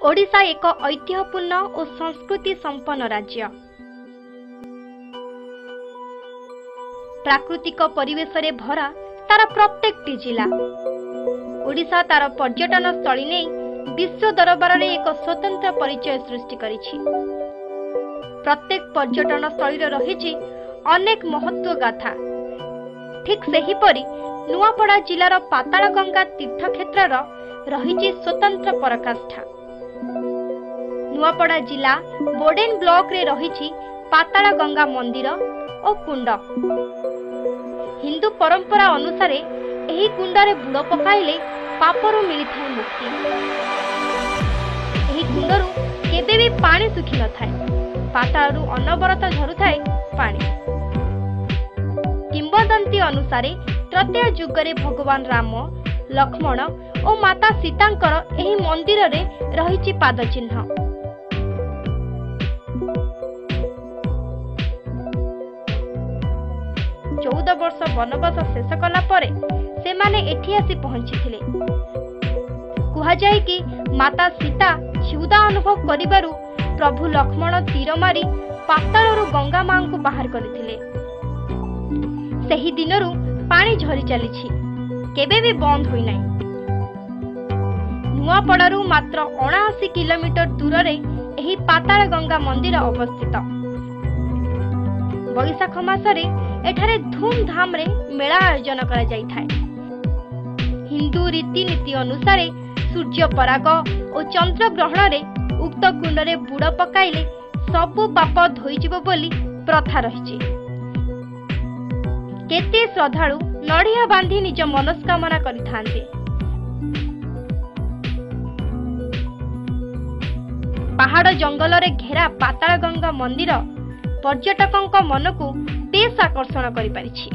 ओडिशा एक ऐतिह्यपूर्ण और संस्कृति संपन्न राज्य। प्राकृतिक परिवेश रे भरा तार प्रत्येकटी जिला। ओडिशा तार पर्यटन स्थली नहीं विश्व दरबार रे एक स्वतंत्र परिचय सृष्टि करिछि। प्रत्येक पर्यटन स्थली रहिछि अनेक महत्व गाथा। ठीक सेही परी नुआपड़ा जिलार पातालगंगा तीर्थक्षेत्र रहिछि स्वतंत्र पराकाष्ठा। नुआपड़ा जिला बोडेन ब्लॉक रे रहिछि पातालगंगा मंदिर और कुंड। हिंदू परंपरा अनुसार एही कुंडरे बुड़ पकाइले पापरु मिलिथाय मुक्ति। एही कुंडरू केबे भी पानी सुखी न थाए, पातालरू अनवरत झरुथाए पानी। किंवदंती अनुसार त्रतीय युगरे भगवान राम, लक्ष्मण और माता सीतांकर एही मंदिर रे रहिछि पाद चिन्ह। 14 वर्ष वनवास शेष कला परे से माने एठी आसी पहुंचीथिले। कुहा जाय कि माता सीता क्षुधा अनुभव करिबारु प्रभु लक्ष्मण तीर मारी पातालरू गंगा मां को बाहर करथिले। सेही दिनरू पानी झरी चलीछि, केबे भी बंद होई नाही। नुआपड़ारू मात्र 79 किलोमीटर दूर रे एही पाताल गंगा मंदिर अवस्थित। बैशाख मासरे एठारे धूमधाम रे मेला आयोजन करा जाय थाए। हिंदू रीतिनीति अनुसार सूर्य पराग और चंद्र ग्रहण रे उक्त कुंड रे बुड़ पकाइले सबु पाप धोईजिबो बोली प्रथा रहिछि। केते श्रद्धालु नड़िया बांधी निज मनस्कामना करिथांते। पहाड़ जंगल रे घेरा पाताल गंगा मंदिर पर्यटकों मन को बेस आकर्षण करि पारिछि।